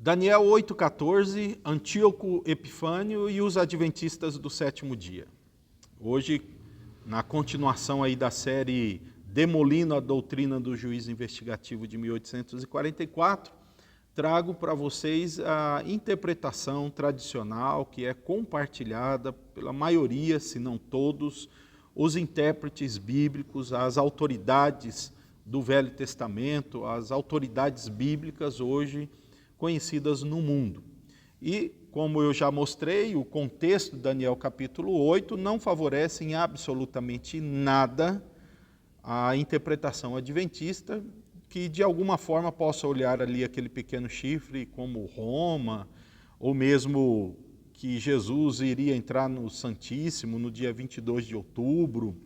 Daniel 8,14, Antíoco Epifânio e os adventistas do sétimo dia. Hoje, na continuação aí da série Demolindo a Doutrina do Juízo Investigativo de 1844, trago para vocês a interpretação tradicional que é compartilhada pela maioria, se não todos, os intérpretes bíblicos, as autoridades do Velho Testamento, as autoridades bíblicas hoje conhecidas no mundo. E, como eu já mostrei, o contexto de Daniel capítulo 8 não favorece em absolutamente nada a interpretação adventista, que de alguma forma possa olhar ali aquele pequeno chifre como Roma, ou mesmo que Jesus iria entrar no Santíssimo no dia 22 de outubro.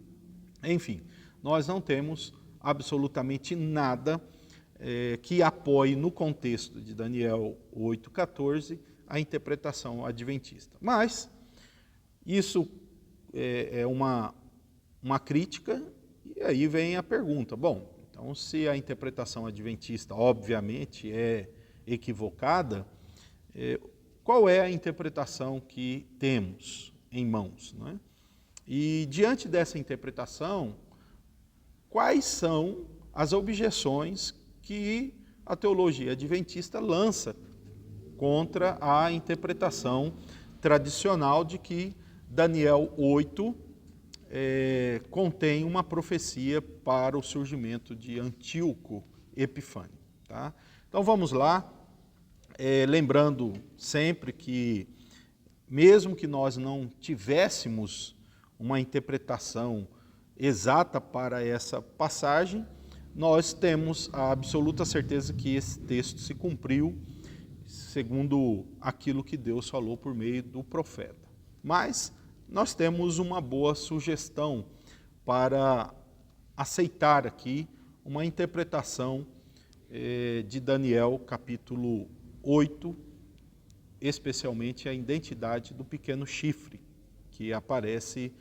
Enfim, nós não temos absolutamente nada que apoie no contexto de Daniel 8,14 a interpretação adventista. Mas isso é uma crítica, e aí vem a pergunta, bom, então se a interpretação adventista obviamente é equivocada, qual é a interpretação que temos em mãos, não é? E diante dessa interpretação, quais são as objeções que a teologia adventista lança contra a interpretação tradicional de que Daniel 8 contém uma profecia para o surgimento de Antíoco Epifânio. Tá? Então vamos lá, lembrando sempre que mesmo que nós não tivéssemos uma interpretação exata para essa passagem, nós temos a absoluta certeza que esse texto se cumpriu segundo aquilo que Deus falou por meio do profeta. Mas nós temos uma boa sugestão para aceitar aqui uma interpretação de Daniel capítulo 8, especialmente a identidade do pequeno chifre, que aparece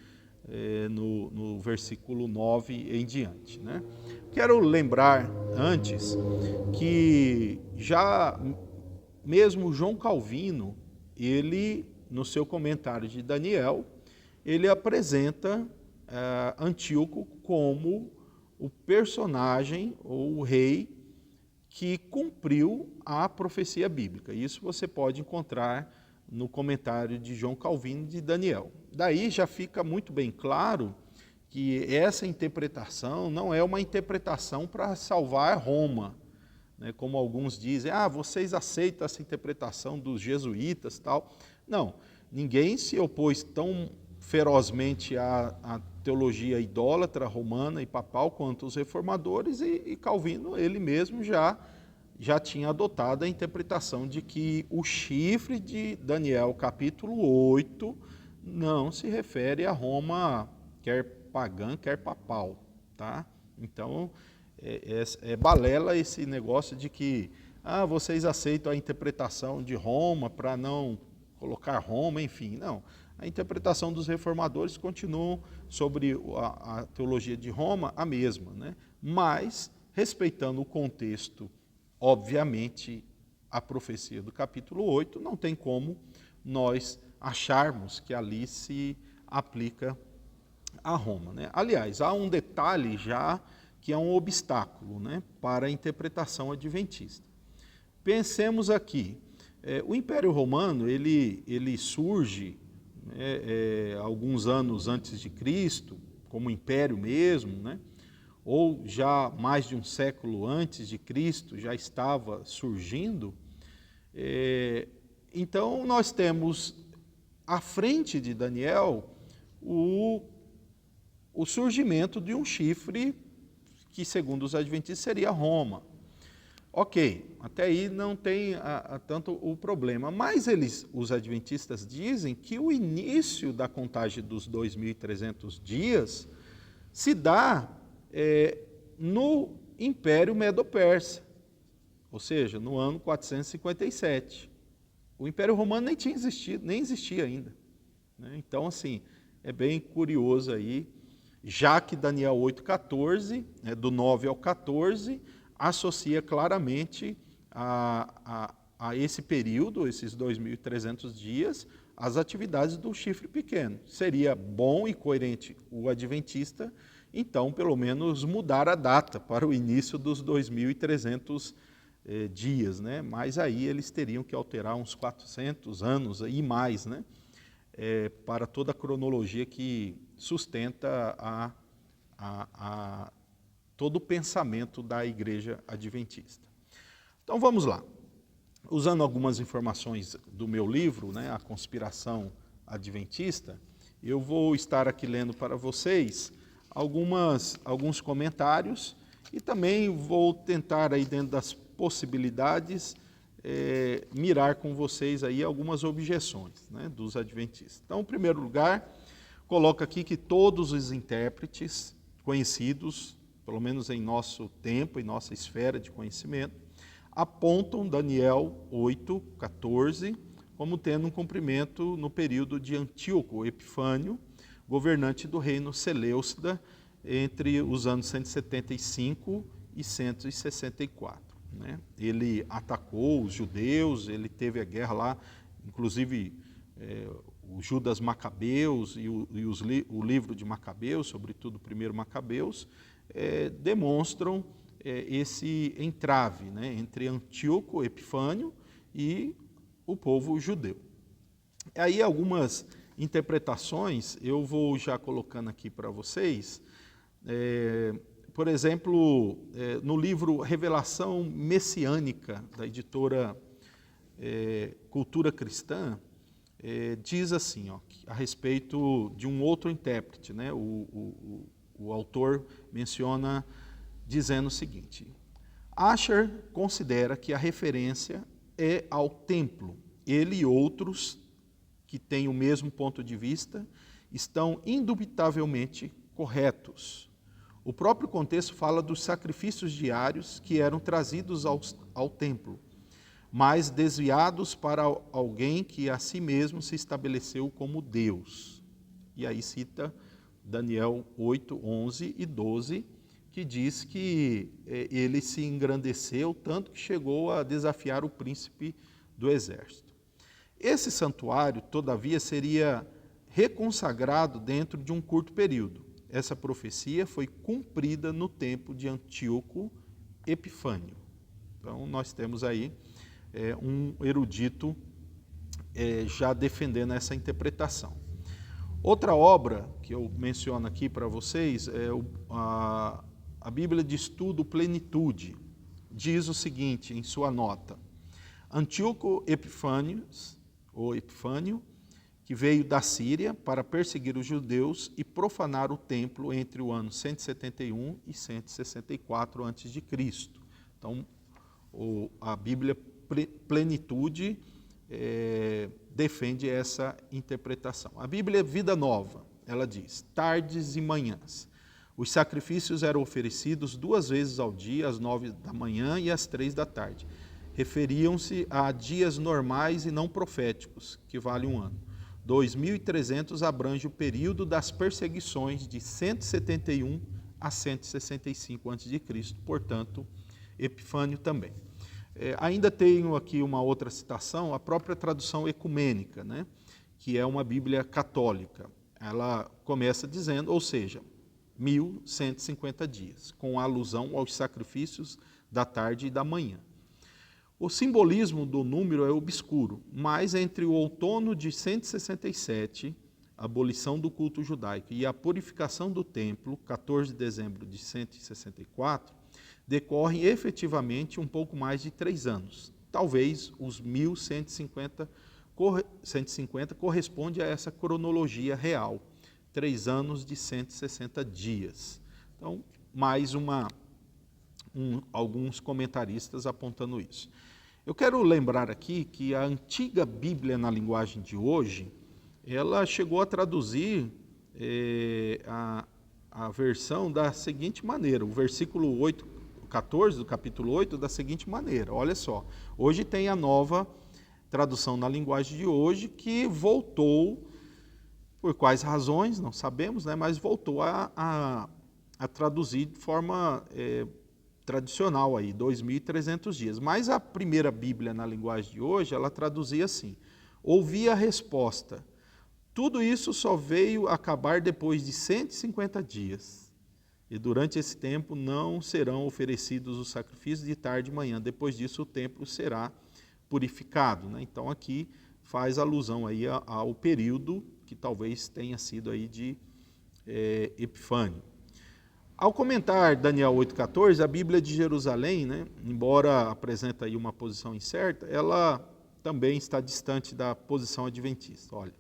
no versículo 9 em diante, né? Quero lembrar antes que já mesmo João Calvino, ele no seu comentário de Daniel, ele apresenta Antíoco como o personagem ou o rei que cumpriu a profecia bíblica. Isso você pode encontrar no comentário de João Calvino de Daniel. Daí já fica muito bem claro que essa interpretação não é uma interpretação para salvar Roma, né, como alguns dizem, vocês aceitam essa interpretação dos jesuítas e tal. Não, ninguém se opôs tão ferozmente à teologia idólatra romana e papal quanto os reformadores, e Calvino, ele mesmo já tinha adotado a interpretação de que o chifre de Daniel capítulo 8 não se refere a Roma, quer pagã, quer papal. Tá? Então, balela esse negócio de que vocês aceitam a interpretação de Roma para não colocar Roma, enfim. Não, a interpretação dos reformadores continua sobre a teologia de Roma a mesma, né? Mas respeitando o contexto, obviamente, a profecia do capítulo 8, não tem como nós acharmos que ali se aplica a Roma, né? Aliás, há um detalhe já que é um obstáculo, né, para a interpretação adventista. Pensemos aqui, o Império Romano ele surge alguns anos antes de Cristo, como império mesmo, né? Ou já mais de um século antes de Cristo já estava surgindo. Então nós temos à frente de Daniel o surgimento de um chifre que, segundo os adventistas, seria Roma. Ok, até aí não tem tanto o problema, mas os adventistas dizem que o início da contagem dos 2.300 dias se dá no Império Medo-Persa, ou seja, no ano 457. O Império Romano nem tinha existido, nem existia ainda, né? Então, assim, é bem curioso aí, já que Daniel 8,14, do 9 ao 14, associa claramente a a esse período, esses 2.300 dias, as atividades do chifre pequeno. Seria bom e coerente o adventista, então, pelo menos, mudar a data para o início dos 2.300 dias, né? Mas aí eles teriam que alterar uns 400 anos e mais, né? Para toda a cronologia que sustenta todo o pensamento da Igreja Adventista. Então vamos lá. Usando algumas informações do meu livro, né, A Conspiração Adventista, eu vou estar aqui lendo para vocês alguns comentários e também vou tentar, aí dentro das possibilidades, mirar com vocês aí algumas objeções, né, dos adventistas. Então, em primeiro lugar, coloco aqui que todos os intérpretes conhecidos, pelo menos em nosso tempo, em nossa esfera de conhecimento, apontam Daniel 8:14 como tendo um cumprimento no período de Antíoco Epifânio, governante do reino Seleucida, entre os anos 175 e 164. Né? Ele atacou os judeus, ele teve a guerra lá, inclusive o Judas Macabeus e o livro de Macabeus, sobretudo o primeiro Macabeus, demonstram esse entrave, né, entre Antíoco Epifânio e o povo judeu. Aí algumas interpretações eu vou já colocando aqui para vocês. Por exemplo, no livro Revelação Messiânica, da editora Cultura Cristã, diz assim, ó, a respeito de um outro intérprete, né? O autor menciona dizendo o seguinte: Asher considera que a referência é ao templo. Ele e outros que têm o mesmo ponto de vista estão indubitavelmente corretos. O próprio contexto fala dos sacrifícios diários que eram trazidos ao templo, mas desviados para alguém que a si mesmo se estabeleceu como Deus. E aí cita Daniel 8, 11 e 12, que diz que ele se engrandeceu tanto que chegou a desafiar o príncipe do exército. Esse santuário, todavia, seria reconsagrado dentro de um curto período. Essa profecia foi cumprida no tempo de Antíoco Epifânio. Então, nós temos aí um erudito já defendendo essa interpretação. Outra obra que eu menciono aqui para vocês é a Bíblia de Estudo Plenitude. Diz o seguinte em sua nota: Antíoco Epifânio, que veio da Síria para perseguir os judeus e profanar o templo entre o ano 171 e 164 a.C. Então, a Bíblia Plenitude defende essa interpretação. A Bíblia Vida Nova, ela diz: tardes e manhãs. Os sacrifícios eram oferecidos 2 vezes ao dia, às 9 da manhã e às 3 da tarde. Referiam-se a dias normais e não proféticos, que vale um ano. 2.300 abrange o período das perseguições de 171 a 165 a.C., portanto, Epifânio também. Ainda tenho aqui uma outra citação, a própria tradução ecumênica, né, que é uma Bíblia católica. Ela começa dizendo, ou seja, 1.150 dias, com alusão aos sacrifícios da tarde e da manhã. O simbolismo do número é obscuro, mas entre o outono de 167, a abolição do culto judaico, e a purificação do templo, 14 de dezembro de 164, decorrem efetivamente um pouco mais de 3 anos. Talvez os 1.150 corresponde a essa cronologia real, 3 anos de 160 dias. Então, mais alguns comentaristas apontando isso. Eu quero lembrar aqui que a antiga Bíblia na linguagem de hoje, ela chegou a traduzir a versão da seguinte maneira, o versículo 14 do capítulo 8 da seguinte maneira, olha só, hoje tem a nova tradução na linguagem de hoje que voltou, por quais razões, não sabemos, né, mas voltou a traduzir de forma tradicional aí, 2.300 dias. Mas a primeira Bíblia na linguagem de hoje, ela traduzia assim: ouvi a resposta, tudo isso só veio acabar depois de 150 dias. E durante esse tempo não serão oferecidos os sacrifícios de tarde e manhã. Depois disso o templo será purificado, né? Então aqui faz alusão aí ao período que talvez tenha sido aí de Epifânio. Ao comentar Daniel 8,14, a Bíblia de Jerusalém, né, embora apresenta aí uma posição incerta, ela também está distante da posição adventista. Olha,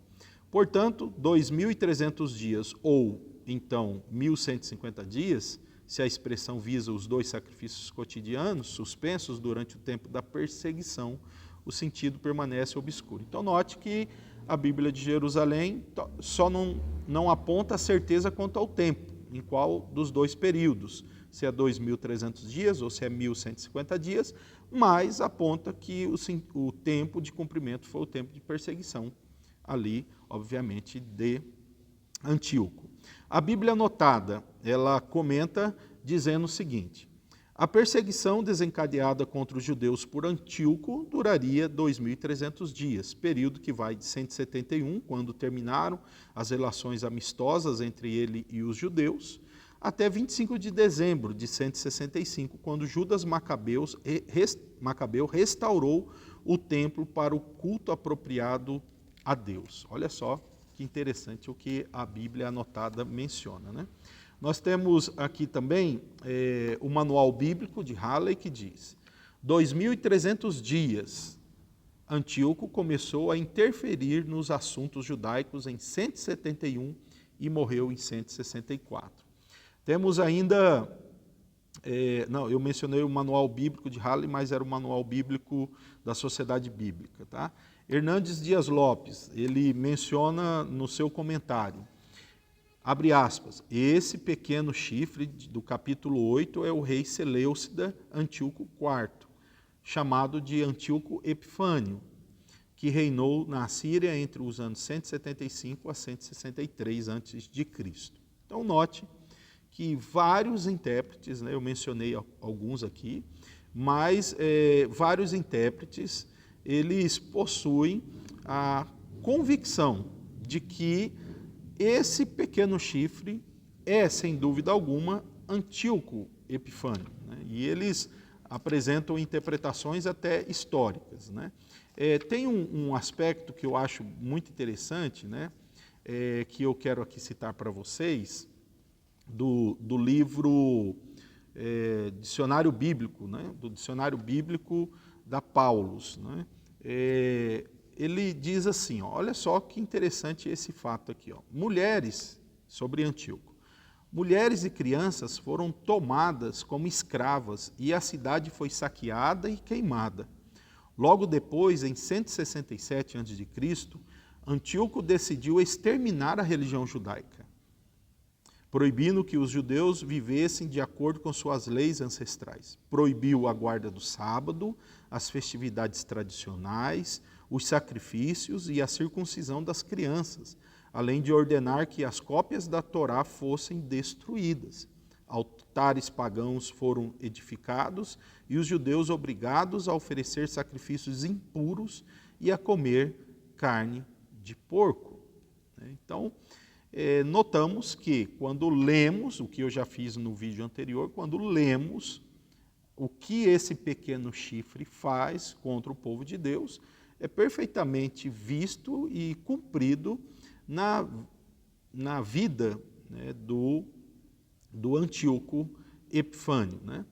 portanto, 2.300 dias ou então 1.150 dias, se a expressão visa os dois sacrifícios cotidianos suspensos durante o tempo da perseguição, o sentido permanece obscuro. Então note que a Bíblia de Jerusalém só não aponta a certeza quanto ao tempo, em qual dos dois períodos, se é 2.300 dias ou se é 1.150 dias, mas aponta que o tempo de cumprimento foi o tempo de perseguição, ali, obviamente, de Antíoco. A Bíblia anotada, ela comenta dizendo o seguinte: a perseguição desencadeada contra os judeus por Antíoco duraria 2.300 dias, período que vai de 171, quando terminaram as relações amistosas entre ele e os judeus, até 25 de dezembro de 165, quando Judas Macabeu restaurou o templo para o culto apropriado a Deus. Olha só que interessante o que a Bíblia anotada menciona, né? Nós temos aqui também o Manual Bíblico de Halley, que diz: 2.300 dias, Antíoco começou a interferir nos assuntos judaicos em 171 e morreu em 164. Temos ainda, eu mencionei o Manual Bíblico de Halley, mas era o Manual Bíblico da Sociedade Bíblica, tá? Hernandes Dias Lopes, ele menciona no seu comentário, abre aspas, esse pequeno chifre do capítulo 8 é o rei Seleucida Antíoco IV, chamado de Antíoco Epifânio, que reinou na Síria entre os anos 175 a 163 a.C. Então note que vários intérpretes, né, eu mencionei alguns aqui, mas vários intérpretes, eles possuem a convicção de que esse pequeno chifre é, sem dúvida alguma, Antíoco Epifânio, né? E eles apresentam interpretações até históricas, né? Tem um aspecto que eu acho muito interessante, né? Que eu quero aqui citar para vocês, do livro Dicionário Bíblico, né? Do Dicionário Bíblico da Paulus, né? Ele diz assim, ó, olha só que interessante esse fato aqui, ó. Mulheres, sobre Antíoco, mulheres e crianças foram tomadas como escravas e a cidade foi saqueada e queimada. Logo depois, em 167 a.C., Antíoco decidiu exterminar a religião judaica, proibindo que os judeus vivessem de acordo com suas leis ancestrais. Proibiu a guarda do sábado, as festividades tradicionais, os sacrifícios e a circuncisão das crianças, além de ordenar que as cópias da Torá fossem destruídas. Altares pagãos foram edificados e os judeus obrigados a oferecer sacrifícios impuros e a comer carne de porco. Então, notamos que quando lemos, o que eu já fiz no vídeo anterior, quando lemos o que esse pequeno chifre faz contra o povo de Deus, é perfeitamente visto e cumprido na vida, né, do Antíoco Epifânio, né?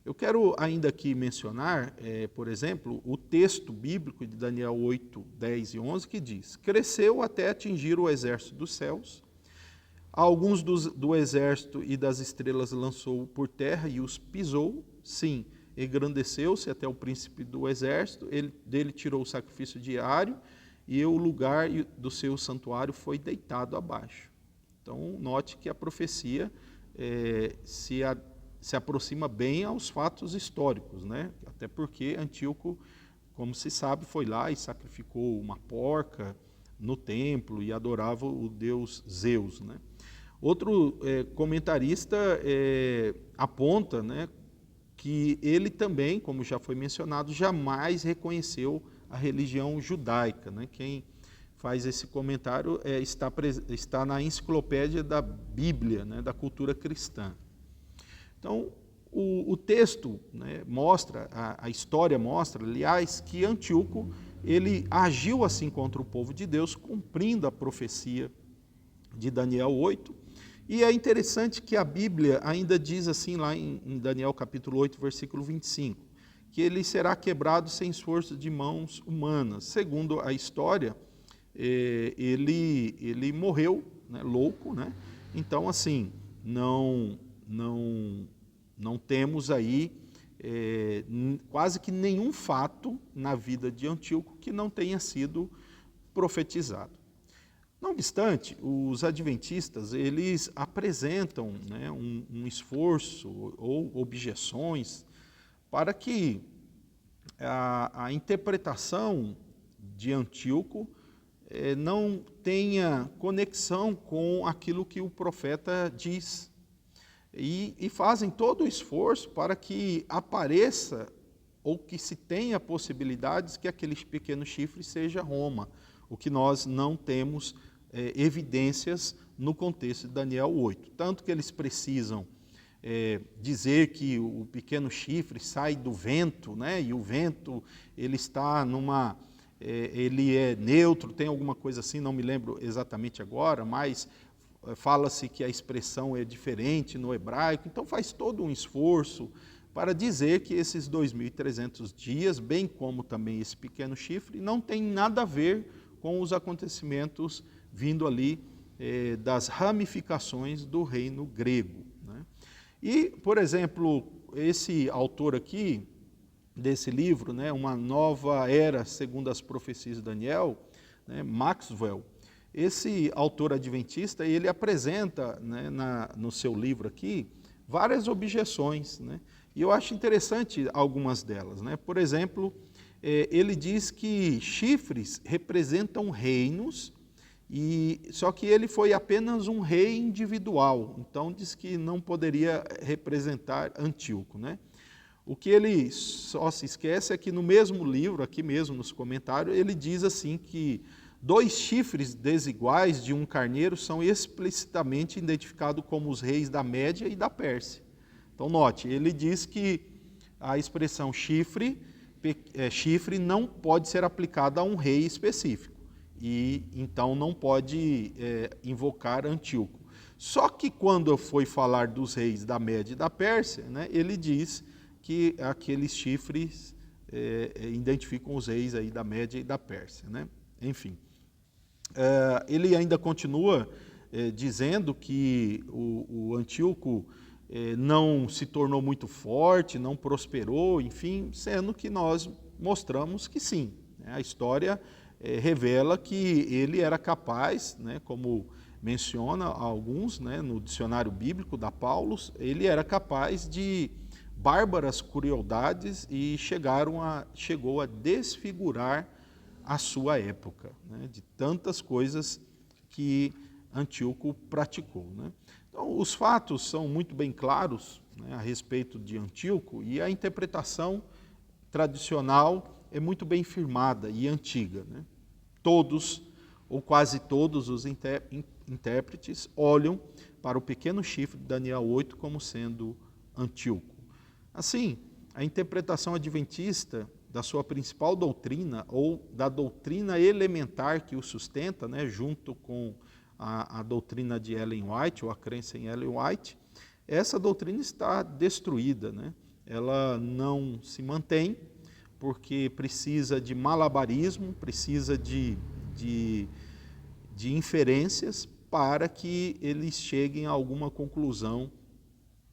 Eu quero ainda aqui mencionar, por exemplo, o texto bíblico de Daniel 8, 10 e 11, que diz: cresceu até atingir o exército dos céus, alguns do exército e das estrelas lançou por terra e os pisou, sim, engrandeceu-se até o príncipe do exército, dele tirou o sacrifício diário e o lugar do seu santuário foi deitado abaixo. Então, note que a profecia se aproxima bem aos fatos históricos, né? Até porque Antíoco, como se sabe, foi lá e sacrificou uma porca no templo e adorava o deus Zeus, né? Outro comentarista aponta, né, que ele também, como já foi mencionado, jamais reconheceu a religião judaica, né? Quem faz esse comentário está na enciclopédia da Bíblia, né, da cultura cristã. Então, o texto, né, mostra, a história mostra, aliás, que Antíoco ele agiu assim contra o povo de Deus, cumprindo a profecia de Daniel 8. E é interessante que a Bíblia ainda diz assim lá em Daniel capítulo 8, versículo 25, que ele será quebrado sem esforço de mãos humanas. Segundo a história, ele morreu, né, louco, né? Então, assim, não temos aí quase que nenhum fato na vida de Antíoco que não tenha sido profetizado. Não obstante, os adventistas, eles apresentam, né, um esforço ou objeções para que a interpretação de Antíoco não tenha conexão com aquilo que o profeta diz. E fazem todo o esforço para que apareça ou que se tenha possibilidades que aquele pequeno chifre seja Roma, o que nós não temos evidências no contexto de Daniel 8. Tanto que eles precisam dizer que o pequeno chifre sai do vento, né? E o vento ele está ele é neutro, tem alguma coisa assim, não me lembro exatamente agora, mas fala-se que a expressão é diferente no hebraico, então faz todo um esforço para dizer que esses 2.300 dias, bem como também esse pequeno chifre, não tem nada a ver com os acontecimentos vindo ali das ramificações do reino grego, né? E, por exemplo, esse autor aqui, desse livro, né, Uma Nova Era segundo as Profecias de Daniel, né, Maxwell, esse autor adventista, ele apresenta, né, no seu livro aqui, várias objeções, né? E eu acho interessante algumas delas, né? Por exemplo, ele diz que chifres representam reinos, só que ele foi apenas um rei individual, então diz que não poderia representar Antíoco, né? O que ele só se esquece é que no mesmo livro, aqui mesmo nos comentários, ele diz assim que 2 chifres desiguais de um carneiro são explicitamente identificados como os reis da Média e da Pérsia. Então, note, ele diz que a expressão chifre não pode ser aplicada a um rei específico, e então não pode invocar Antíoco. Só que quando foi falar dos reis da Média e da Pérsia, né, ele diz que aqueles chifres identificam os reis aí da Média e da Pérsia, né? Enfim. Ele ainda continua dizendo que o Antíoco não se tornou muito forte, não prosperou, enfim, sendo que nós mostramos que sim, né? A história revela que ele era capaz, né, como menciona alguns, né, no dicionário bíblico da Paulus, ele era capaz de bárbaras crueldades e chegou a desfigurar a sua época, né, de tantas coisas que Antíoco praticou, né? Então, os fatos são muito bem claros, né, a respeito de Antíoco, e a interpretação tradicional é muito bem firmada e antiga, né? Todos, ou quase todos os intérpretes olham para o pequeno chifre de Daniel 8 como sendo Antíoco. Assim, a interpretação adventista da sua principal doutrina, ou da doutrina elementar que o sustenta, né, junto com a doutrina de Ellen White, ou a crença em Ellen White, essa doutrina está destruída, né? Ela não se mantém, porque precisa de malabarismo, precisa de inferências para que eles cheguem a alguma conclusão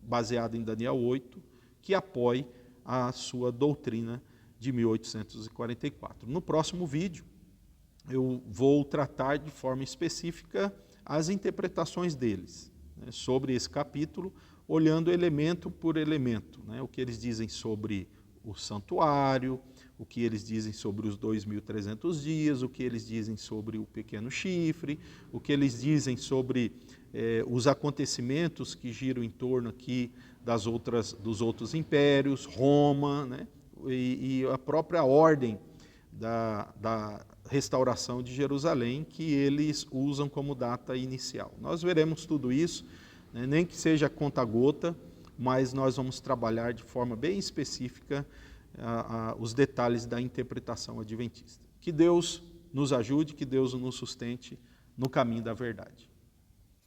baseada em Daniel 8, que apoie a sua doutrina de 1844. No próximo vídeo, eu vou tratar de forma específica as interpretações deles, né, sobre esse capítulo, olhando elemento por elemento, né, o que eles dizem sobre o santuário, o que eles dizem sobre os 2.300 dias, o que eles dizem sobre o pequeno chifre, o que eles dizem sobre os acontecimentos que giram em torno aqui dos outros impérios, Roma, né? E a própria ordem da restauração de Jerusalém, que eles usam como data inicial. Nós veremos tudo isso, né? Nem que seja conta-gota, mas nós vamos trabalhar de forma bem específica os detalhes da interpretação adventista. Que Deus nos ajude, que Deus nos sustente no caminho da verdade.